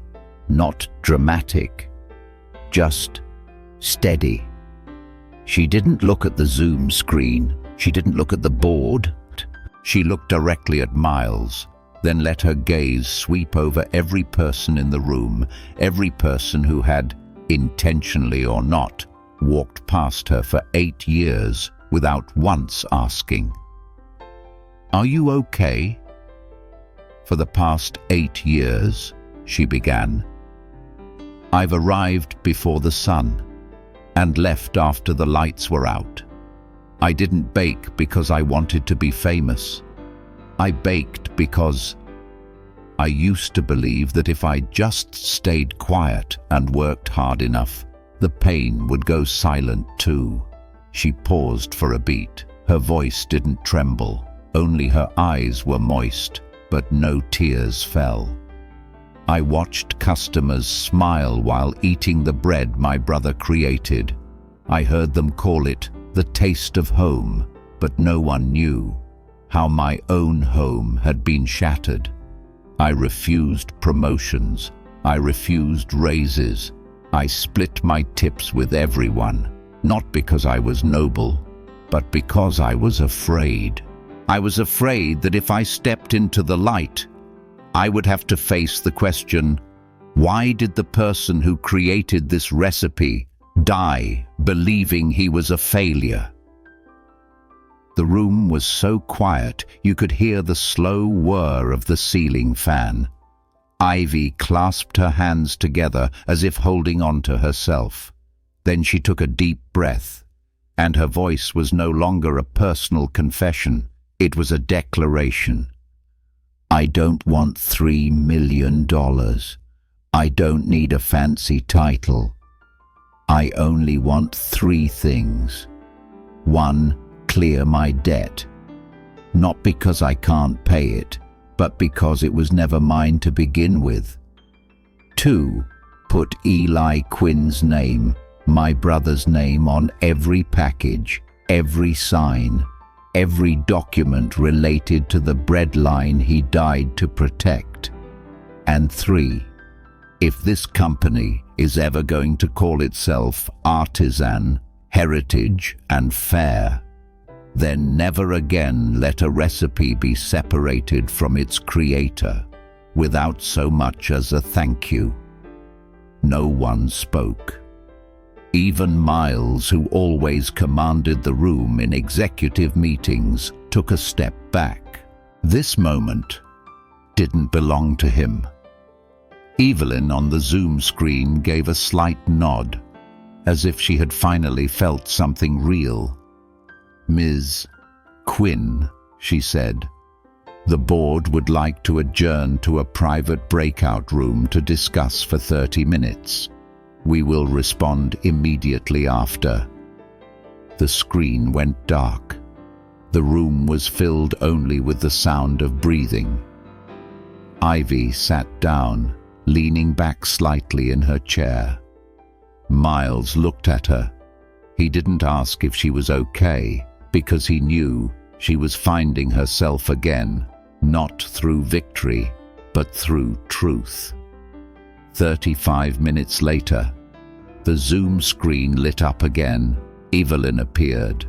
not dramatic, just steady. She didn't look at the Zoom screen. She didn't look at the board. She looked directly at Miles, then let her gaze sweep over every person in the room, every person who had, intentionally or not, walked past her for 8 years without once asking, "Are you okay?" For the past 8 years, she began, I've arrived before the sun and left after the lights were out. I didn't bake because I wanted to be famous. I baked because I used to believe that if I just stayed quiet and worked hard enough, the pain would go silent too. She paused for a beat. Her voice didn't tremble. Only her eyes were moist, but no tears fell. I watched customers smile while eating the bread my brother created. I heard them call it the taste of home, but no one knew how my own home had been shattered. I refused promotions. I refused raises. I split my tips with everyone, not because I was noble, but because I was afraid. I was afraid that if I stepped into the light, I would have to face the question, why did the person who created this recipe die believing he was a failure? The room was so quiet you could hear the slow whir of the ceiling fan. Ivy clasped her hands together as if holding on to herself. Then she took a deep breath, and her voice was no longer a personal confession. It was a declaration. I don't want $3 million. I don't need a fancy title. I only want 3 things. 1, clear my debt. Not because I can't pay it, but because it was never mine to begin with. 2, put Eli Quinn's name, my brother's name, on every package, every sign, every document related to the breadline he died to protect. And 3, if this company is ever going to call itself artisan, heritage, and fair, then never again let a recipe be separated from its creator without so much as a thank you. No one spoke. Even Miles, who always commanded the room in executive meetings, took a step back. This moment didn't belong to him. Evelyn on the Zoom screen gave a slight nod, as if she had finally felt something real. "Ms. Quinn," she said, "the board would like to adjourn to a private breakout room to discuss for 30 minutes. We will respond immediately after." The screen went dark. The room was filled only with the sound of breathing. Ivy sat down, leaning back slightly in her chair. Miles looked at her. He didn't ask if she was okay, because he knew she was finding herself again, not through victory, but through truth. 35 minutes later, the Zoom screen lit up again. Evelyn appeared,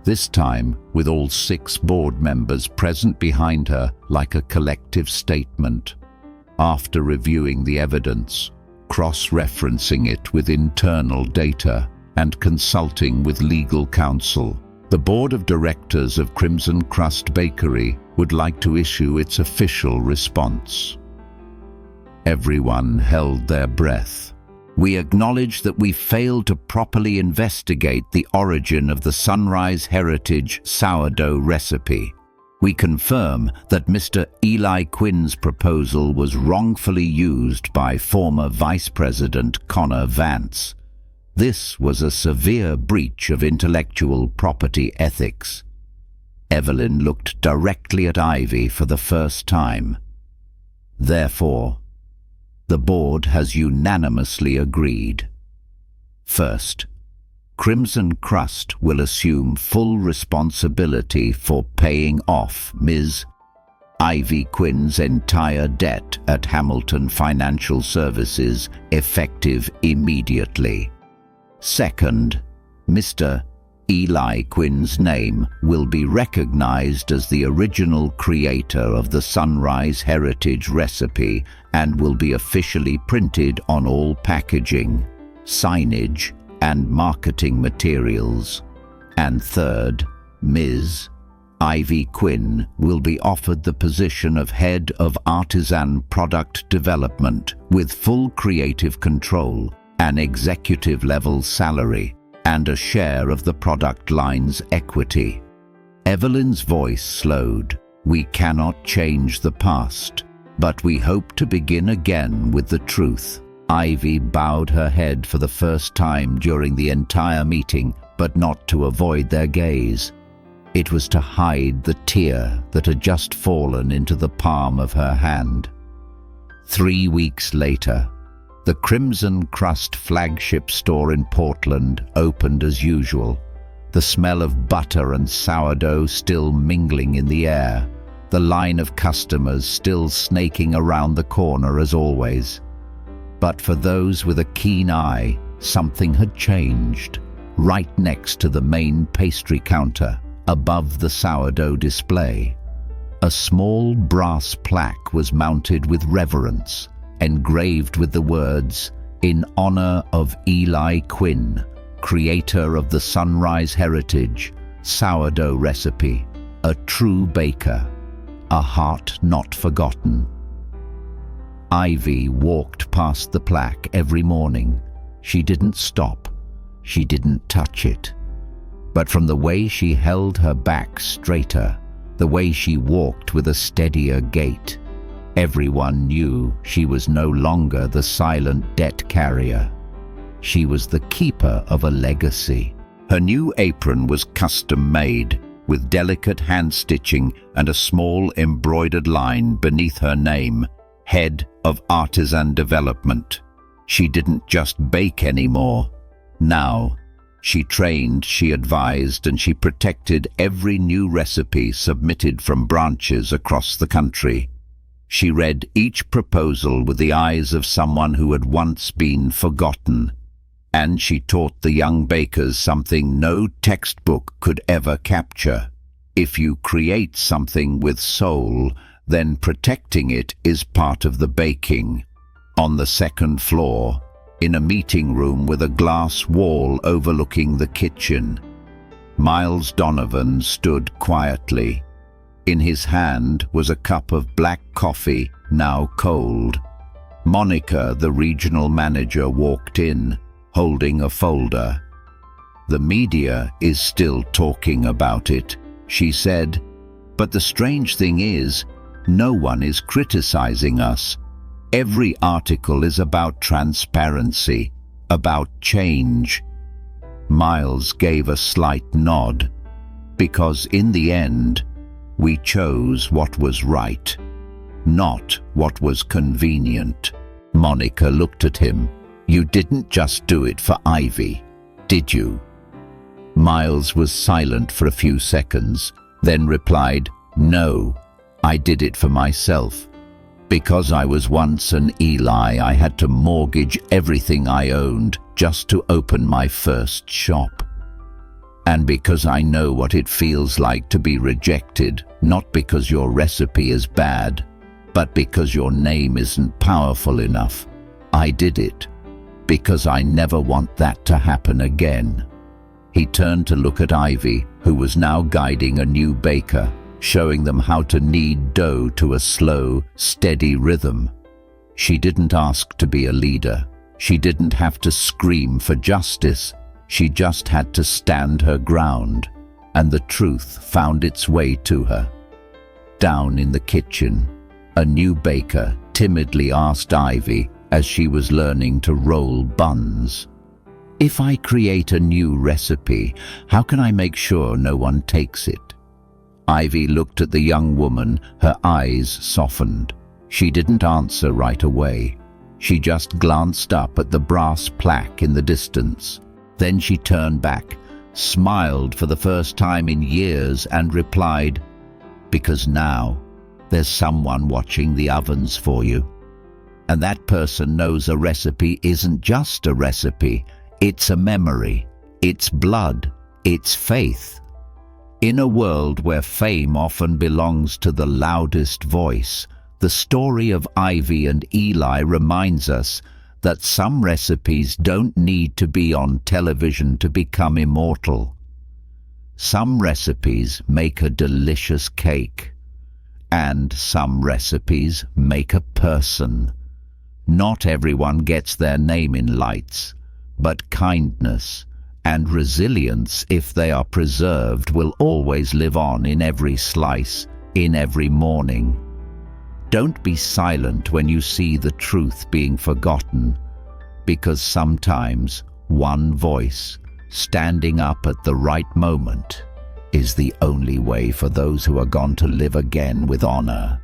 this time with all 6 board members present behind her like a collective statement. After reviewing the evidence, cross-referencing it with internal data, and consulting with legal counsel, the board of directors of Crimson Crust Bakery would like to issue its official response. Everyone held their breath. "We acknowledge that we failed to properly investigate the origin of the Sunrise Heritage sourdough recipe. We confirm that Mr. Eli Quinn's proposal was wrongfully used by former Vice President Connor Vance. This was a severe breach of intellectual property ethics." Evelyn looked directly at Ivy for the first time. "Therefore, the board has unanimously agreed. First, Crimson Crust will assume full responsibility for paying off Ms. Ivy Quinn's entire debt at Hamilton Financial Services, effective immediately. Second, Mr. Eli Quinn's name will be recognized as the original creator of the Sunrise Heritage recipe and will be officially printed on all packaging, signage, and marketing materials. And third, Ms. Ivy Quinn will be offered the position of head of artisan product development with full creative control, an executive-level salary, and a share of the product line's equity. Evelyn's voice slowed. "We cannot change the past, but we hope to begin again with the truth." Ivy bowed her head for the first time during the entire meeting, but not to avoid their gaze. It was to hide the tear that had just fallen into the palm of her hand. 3 weeks later, the Crimson Crust flagship store in Portland opened as usual, the smell of butter and sourdough still mingling in the air, the line of customers still snaking around the corner as always. But for those with a keen eye, something had changed. Right next to the main pastry counter, above the sourdough display, a small brass plaque was mounted with reverence, engraved with the words, "In honor of Eli Quinn, creator of the Sunrise Heritage sourdough recipe, a true baker, a heart not forgotten." Ivy walked past the plaque every morning. She didn't stop. She didn't touch it. But from the way she held her back straighter, the way she walked with a steadier gait, everyone knew she was no longer the silent debt carrier. She was the keeper of a legacy. Her new apron was custom-made, with delicate hand-stitching and a small embroidered line beneath her name, Head of Artisan Development. She didn't just bake anymore. Now, she trained, she advised, and she protected every new recipe submitted from branches across the country. She read each proposal with the eyes of someone who had once been forgotten, and she taught the young bakers something no textbook could ever capture. If you create something with soul, then protecting it is part of the baking. On the second floor, in a meeting room with a glass wall overlooking the kitchen, Miles Donovan stood quietly. In his hand was a cup of black coffee, now cold. Monica, the regional manager, walked in, holding a folder. "The media is still talking about it," she said. "But the strange thing is, no one is criticizing us. Every article is about transparency, about change." Miles gave a slight nod. "Because in the end, we chose what was right, not what was convenient." Monica looked at him. "You didn't just do it for Ivy, did you?" Miles was silent for a few seconds, then replied, "No, I did it for myself. Because I was once an Eli, I had to mortgage everything I owned just to open my first shop. And because I know what it feels like to be rejected, not because your recipe is bad, but because your name isn't powerful enough, I did it. Because I never want that to happen again." He turned to look at Ivy, who was now guiding a new baker, showing them how to knead dough to a slow, steady rhythm. She didn't ask to be a leader. She didn't have to scream for justice. She just had to stand her ground, and the truth found its way to her. Down in the kitchen, a new baker timidly asked Ivy as she was learning to roll buns, "If I create a new recipe, how can I make sure no one takes it?" Ivy looked at the young woman, her eyes softened. She didn't answer right away. She just glanced up at the brass plaque in the distance. Then she turned back, smiled for the first time in years, and replied, "Because now there's someone watching the ovens for you. And that person knows a recipe isn't just a recipe, it's a memory, it's blood, it's faith." In a world where fame often belongs to the loudest voice, the story of Ivy and Eli reminds us that some recipes don't need to be on television to become immortal. Some recipes make a delicious cake, and some recipes make a person. Not everyone gets their name in lights, but kindness and resilience, if they are preserved, will always live on in every slice, in every morning. Don't be silent when you see the truth being forgotten, because sometimes one voice, standing up at the right moment, is the only way for those who are gone to live again with honor.